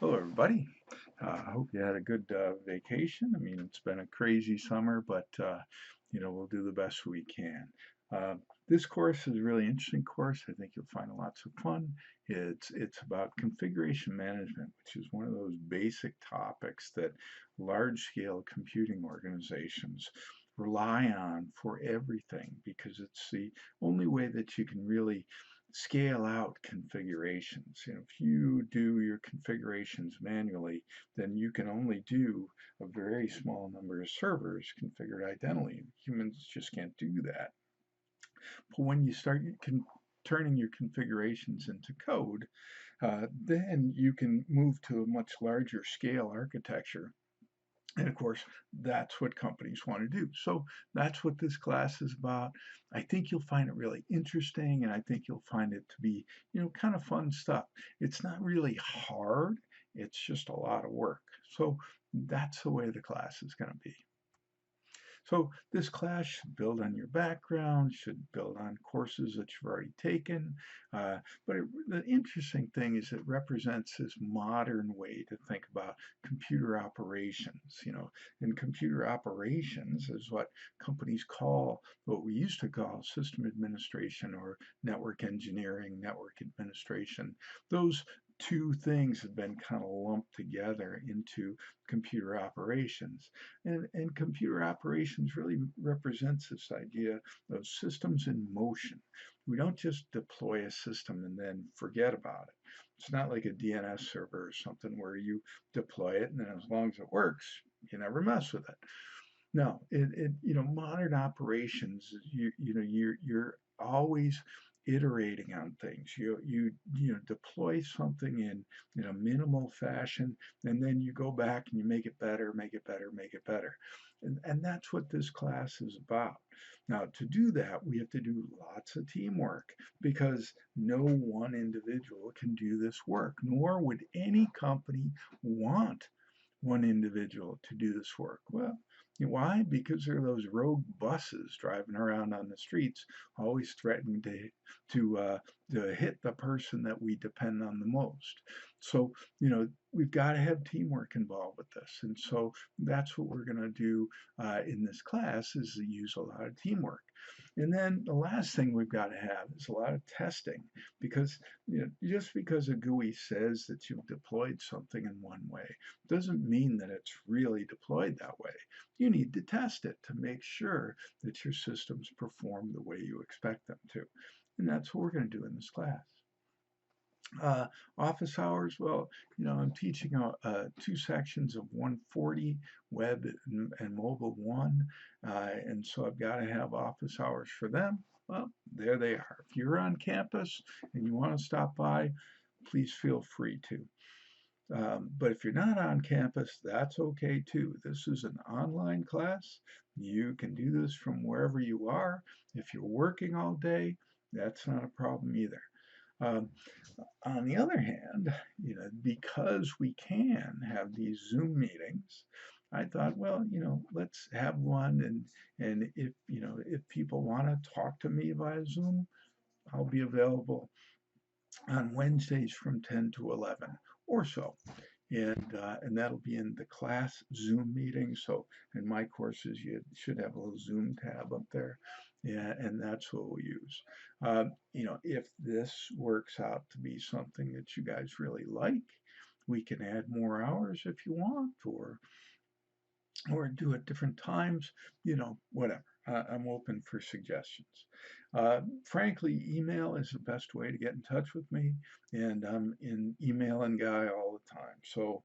Hello, everybody. I hope you had a good vacation. I mean, it's been a crazy summer, but we'll do the best we can. Uh, this course is a really interesting course. I think you'll find it lots of fun. It's about configuration management, which is one of those basic topics that large-scale computing organizations rely on for everything because it's the only way that you can really scale out configurations. If you do your configurations manually, then you can only do a very small number of servers configured identically. Humans just can't do that. But when you start turning your configurations into code, then you can move to a much larger scale architecture. And of course, that's what companies want to do. So that's what this class is about. I think you'll find it really interesting, and I think you'll find it to be, kind of fun stuff. It's not really hard. It's just a lot of work. So that's the way the class is going to be. So this class should build on your background, should build on courses that you've already taken. The interesting thing is it represents this modern way to think about computer operations. And computer operations is what companies call what we used to call system administration or network engineering, network administration. Those two things have been kind of lumped together into computer operations. And computer operations really represents this idea of systems in motion. We don't just deploy a system and then forget about it. It's not like a DNS server or something where you deploy it and then as long as it works, you never mess with it. No, modern operations, you're always iterating on things. You deploy something in a minimal fashion, and then you go back and you make it better, make it better, make it better. And that's what this class is about. Now, to do that, we have to do lots of teamwork because no one individual can do this work, nor would any company want one individual to do this work. Well, why? Because there are those rogue buses driving around on the streets, always threatening to hit the person that we depend on the most. So, we've got to have teamwork involved with this. And so that's what we're going to do in this class is to use a lot of teamwork. And then the last thing we've got to have is a lot of testing because just because a GUI says that you've deployed something in one way doesn't mean that it's really deployed that way. You need to test it to make sure that your systems perform the way you expect them to. And that's what we're going to do in this class. Office hours, well, I'm teaching two sections of 140, web and mobile 1, and so I've got to have office hours for them. Well, there they are. If you're on campus and you want to stop by, please feel free to. But if you're not on campus, that's okay too. This is an online class. You can do this from wherever you are. If you're working all day, that's not a problem either. Um, on the other hand, because we can have these Zoom meetings, I thought, well, let's have one, and if people want to talk to me via Zoom, I'll be available on Wednesdays from 10 to 11 or so. And that'll be in the class Zoom meeting. So in my courses, you should have a little Zoom tab up there. Yeah, and that's what we'll use. If this works out to be something that you guys really like, we can add more hours if you want, or do at different times, whatever. I'm open for suggestions. Frankly, email is the best way to get in touch with me, and I'm an emailing guy all the time. So,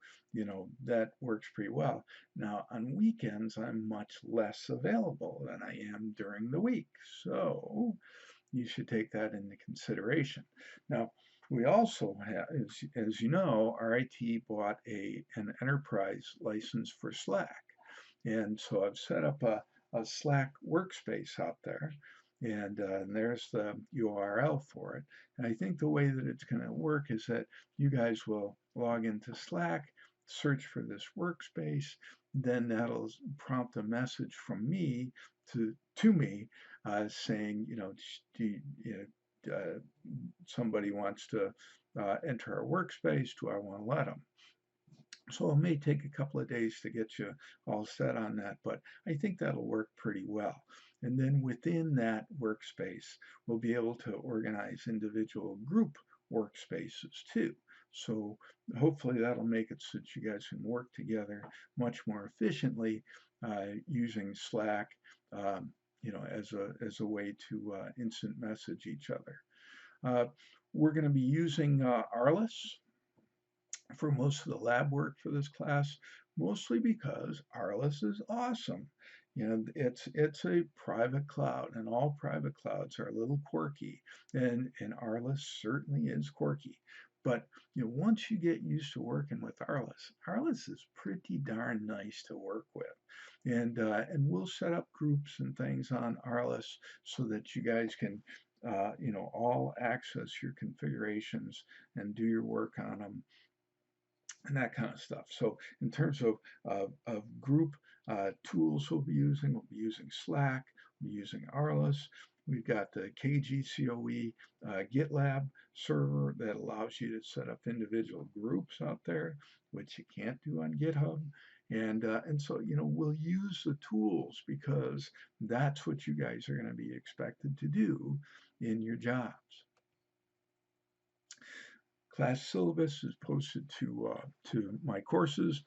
that works pretty well. Now, on weekends, I'm much less available than I am during the week. So, you should take that into consideration. Now, we also have, as you know, RIT bought an enterprise license for Slack. And so I've set up a Slack workspace out there, and there's the URL for it. And I think the way that it's going to work is that you guys will log into Slack, search for this workspace, then that'll prompt a message from me to me saying, somebody wants to enter our workspace. Do I want to let them? So it may take a couple of days to get you all set on that, but I think that'll work pretty well. And then within that workspace, we'll be able to organize individual group workspaces too. So hopefully that'll make it so that you guys can work together much more efficiently using Slack, as a way to instant message each other. Uh, we're going to be using Arliss for most of the lab work for this class, mostly because Arliss is awesome. It's a private cloud, and all private clouds are a little quirky, and Arliss certainly is quirky. But once you get used to working with Arliss, Arliss is pretty darn nice to work with, and we'll set up groups and things on Arliss so that you guys can all access your configurations and do your work on them and that kind of stuff. So in terms of group tools we'll be using Slack, we'll be using Arliss. We've got the KGCOE GitLab server that allows you to set up individual groups out there, which you can't do on GitHub. And so, we'll use the tools because that's what you guys are going to be expected to do in your jobs. Class syllabus is posted to my courses.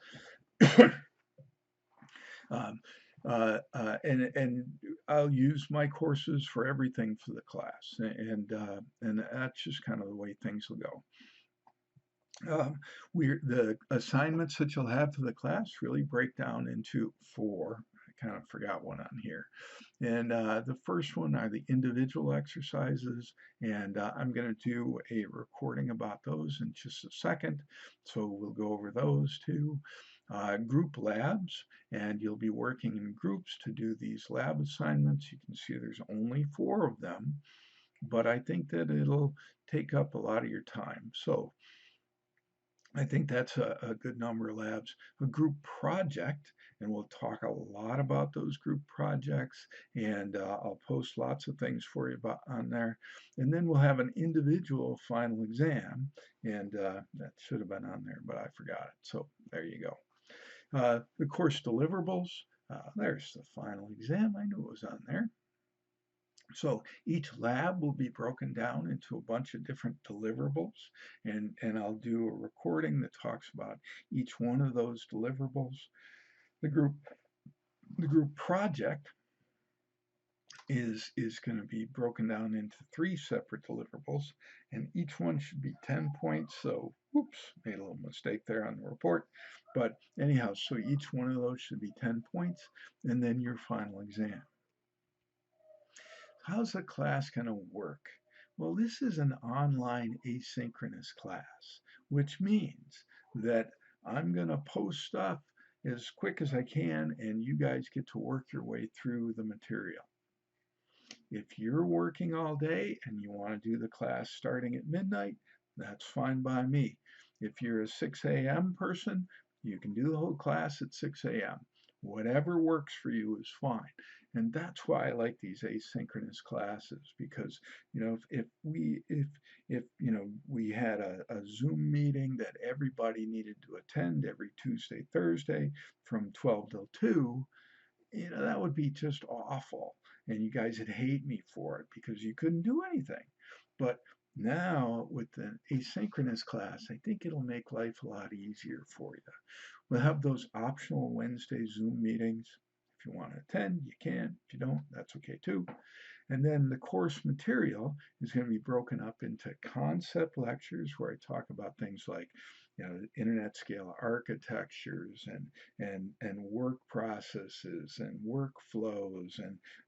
And I'll use my courses for everything for the class, and that's just kind of the way things will go. The assignments that you'll have for the class really break down into 4. I kind of forgot one on here. And the first one are the individual exercises, and I'm going to do a recording about those in just a second. So we'll go over those too. Group labs, and you'll be working in groups to do these lab assignments. You can see there's only 4 of them, but I think that it'll take up a lot of your time. So I think that's a good number of labs. A group project, and we'll talk a lot about those group projects, and I'll post lots of things for you on there. And then we'll have an individual final exam, and that should have been on there, but I forgot it. So there you go. The course deliverables, there's the final exam. I knew it was on there. So each lab will be broken down into a bunch of different deliverables, and I'll do a recording that talks about each one of those deliverables. The group project is going to be broken down into 3 separate deliverables, and each one should be 10 points. So, oops, made a little mistake there on the report. But anyhow, so each one of those should be 10 points, and then your final exam. How's the class going to work? Well, this is an online asynchronous class, which means that I'm going to post stuff as quick as I can, and you guys get to work your way through the material. If you're working all day and you want to do the class starting at midnight, that's fine by me. If you're a 6 a.m. person, you can do the whole class at 6 a.m. Whatever works for you is fine. And that's why I like these asynchronous classes, because if we had a Zoom meeting that everybody needed to attend every Tuesday, Thursday from 12 till 2, that would be just awful, and you guys would hate me for it because you couldn't do anything. But now with the asynchronous class, I think it'll make life a lot easier for you. We'll have those optional Wednesday Zoom meetings. If you want to attend, you can. If you don't, that's okay too. And then the course material is going to be broken up into concept lectures where I talk about things like internet scale architectures and work processes and workflows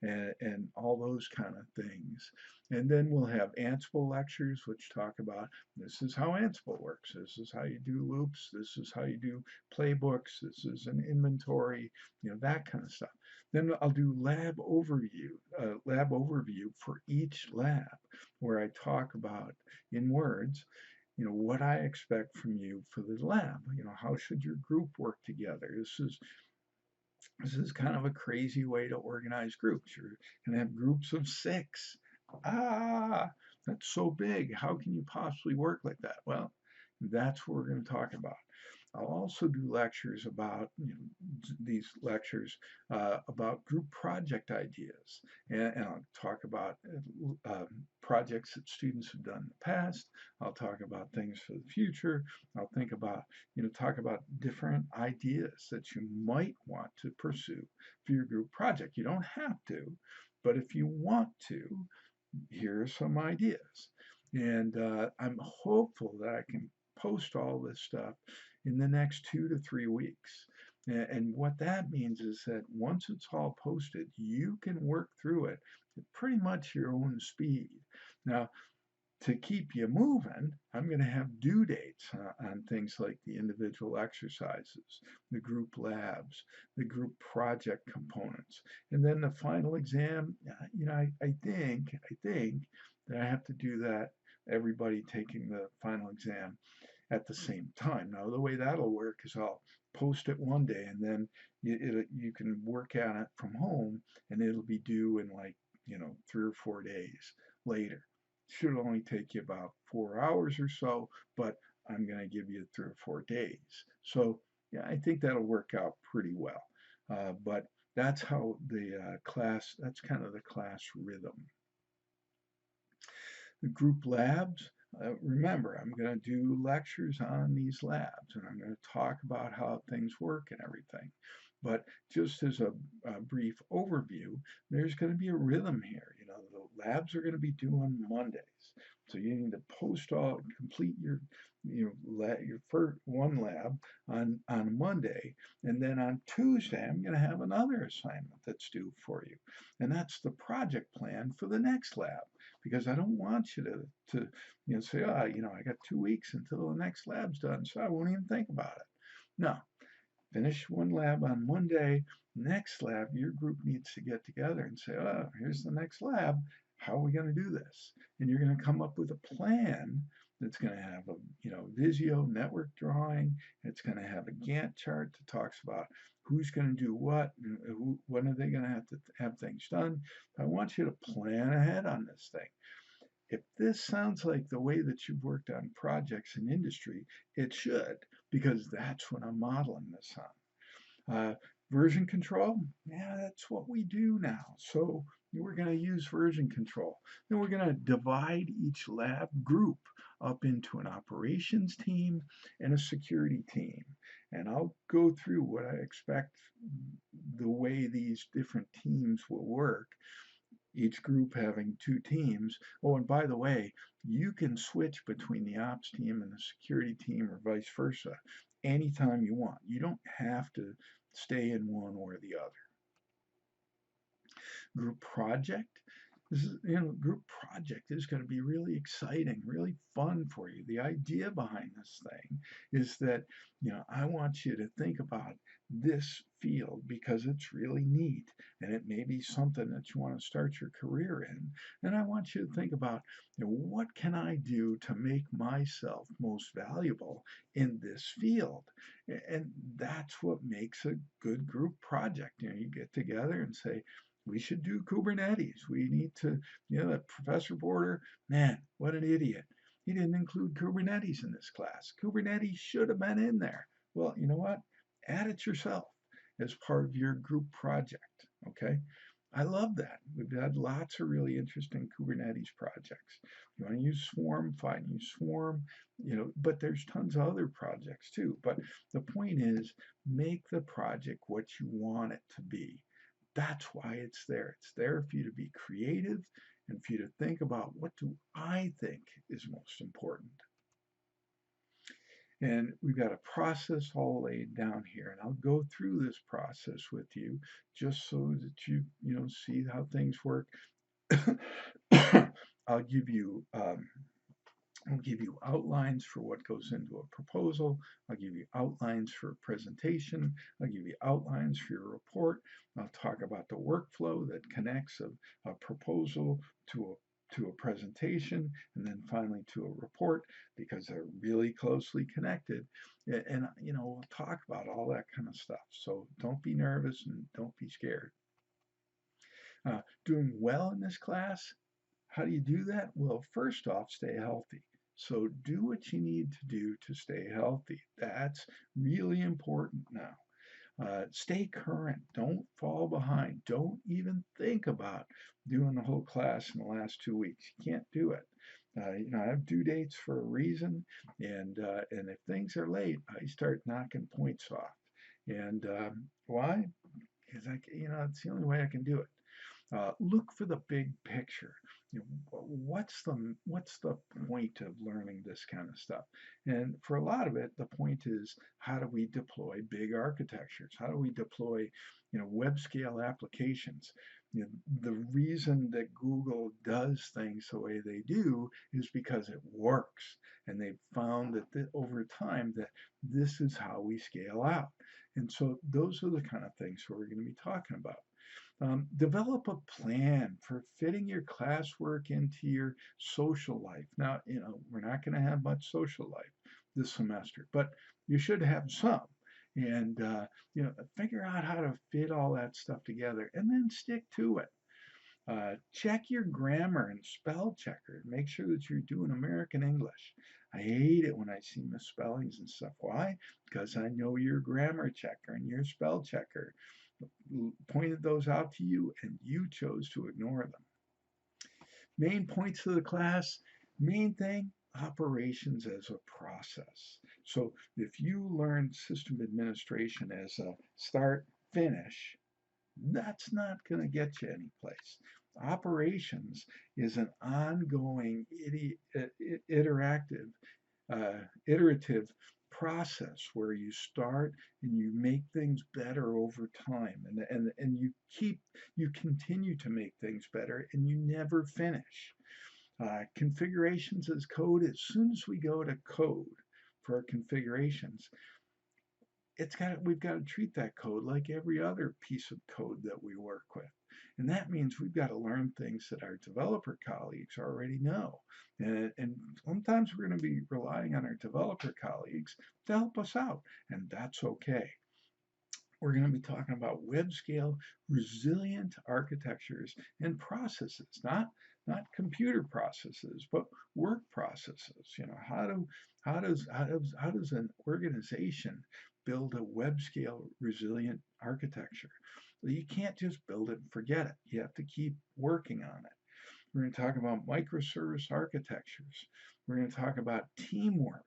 and all those kind of things. And then we'll have Ansible lectures, which talk about this is how Ansible works. This is how you do loops. This is how you do playbooks. This is an inventory, that kind of stuff. Then I'll do lab overview for each lab, where I talk about in words, what I expect from you for the lab. How should your group work together? This is kind of a crazy way to organize groups. You're going to have groups of 6. That's so big. How can you possibly work like that? Well, That's what we're going to talk about. I'll also do lectures about, these lectures about group project ideas, and I'll talk about projects that students have done in the past. I'll talk about things for the future. I'll think about, talk about different ideas that you might want to pursue for your group project. You don't have to, but if you want to, here are some ideas. And I'm hopeful that I can post all this stuff in the next 2 to 3 weeks. And what that means is that once it's all posted, you can work through it at pretty much your own speed. Now, to keep you moving, I'm going to have due dates on things like the individual exercises, the group labs, the group project components, and then the final exam. I think that I have to do that. Everybody taking the final exam at the same time. Now, the way that'll work is I'll post it one day, and then you can work on it from home, and it'll be due in like 3 or 4 days later. Should only take you about 4 hours or so, but I'm going to give you 3 or 4 days. So yeah, I think that'll work out pretty well. But that's how the class, that's kind of the class rhythm. The group labs, remember, I'm going to do lectures on these labs, and I'm going to talk about how things work and everything. But just as a brief overview, there's going to be a rhythm here. The labs are going to be due on Mondays. So you need to complete your first one lab on Monday, and then on Tuesday I'm going to have another assignment that's due for you, and that's the project plan for the next lab, because I don't want you to say, I got 2 weeks until the next lab's done, so I won't even think about it. No, finish one lab on Monday. Next lab, your group needs to get together and say, here's the next lab. How are we going to do this? And you're going to come up with a plan that's going to have a Visio network drawing. It's going to have a Gantt chart that talks about who's going to do what, and when are they going to have things done. I want you to plan ahead on this thing. If this sounds like the way that you've worked on projects in industry, it should, because that's what I'm modeling this on. Version control, yeah, that's what we do now. So we're going to use version control. Then we're going to divide each lab group up into an operations team and a security team. And I'll go through what I expect the way these different teams will work, each group having 2 teams. Oh, and by the way, you can switch between the ops team and the security team or vice versa anytime you want. You don't have to stay in one or the other. Group project. Group project is going to be really exciting, really fun for you. The idea behind this thing is that, I want you to think about this field because it's really neat and it may be something that you want to start your career in. And I want you to think about, what can I do to make myself most valuable in this field? And that's what makes a good group project. You get together and say, we should do Kubernetes. We need to, that Professor Border, man, what an idiot. He didn't include Kubernetes in this class. Kubernetes should have been in there. Well, you know what? Add it yourself as part of your group project, okay? I love that. We've had lots of really interesting Kubernetes projects. You want to use Swarm, fine, use Swarm, but there's tons of other projects too. But the point is, make the project what you want it to be. That's why it's there. It's there for you to be creative and for you to think about, what do I think is most important? And we've got a process all laid down here, and I'll go through this process with you just so that you see how things work. I'll give you outlines for what goes into a proposal. I'll give you outlines for a presentation. I'll give you outlines for your report. I'll talk about the workflow that connects a proposal to a presentation, and then finally to a report, because they're really closely connected. And we'll talk about all that kind of stuff. So don't be nervous and don't be scared. Doing well in this class, how do you do that? Well, first off, stay healthy. So do what you need to do to stay healthy. That's really important now. Stay current. Don't fall behind. Don't even think about doing the whole class in the last 2 weeks. You can't do it. I have due dates for a reason, and if things are late, I start knocking points off. And why? Because it's the only way I can do it. Look for the big picture. What's the point of learning this kind of stuff? And for a lot of it, the point is, how do we deploy big architectures? How do we deploy, web scale applications? The reason that Google does things the way they do is because it works, and they've found that over time that this is how we scale out. And so those are the kind of things we're going to be talking about. Develop a plan for fitting your classwork into your social life. Now, we're not going to have much social life this semester, but you should have some. And, figure out how to fit all that stuff together and then stick to it. Check your grammar and spell checker. Make sure that you're doing American English. I hate it when I see misspellings and stuff. Why? Because I know your grammar checker and your spell checker pointed those out to you and you chose to ignore them. Main points of the class, main thing, operations as a process. So if you learn system administration as a start, finish, that's not going to get you anyplace. Operations is an ongoing, iterative process where you start and you make things better over time, and you continue to make things better, and you never finish. Configurations as code. As soon as we go to code for our configurations, we've got to treat that code like every other piece of code that we work with. And that means we've got to learn things that our developer colleagues already know. And sometimes we're going to be relying on our developer colleagues to help us out, and that's okay. We're going to be talking about web scale resilient architectures and processes, not computer processes, but work processes. How does an organization build a web scale resilient architecture? Well, you can't just build it and forget it. You have to keep working on it. We're going to talk about microservice architectures. We're going to talk about teamwork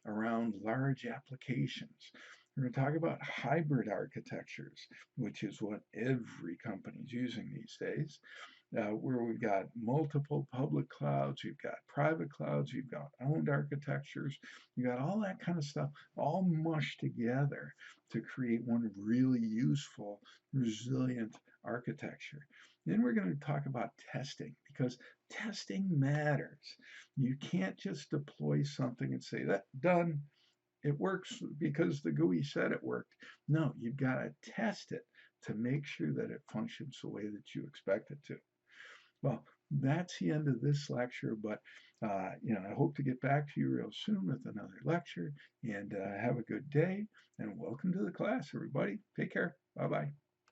around large applications. We're going to talk about hybrid architectures, which is what every company is using these days, where we've got multiple public clouds, you've got private clouds, you've got owned architectures, you've got all that kind of stuff all mushed together to create one really useful, resilient architecture. Then we're going to talk about testing, because testing matters. You can't just deploy something and say, that done, it works because the GUI said it worked. No, you've got to test it to make sure that it functions the way that you expect it to. Well, that's the end of this lecture, but I hope to get back to you real soon with another lecture, and have a good day, and welcome to the class, everybody. Take care. Bye-bye.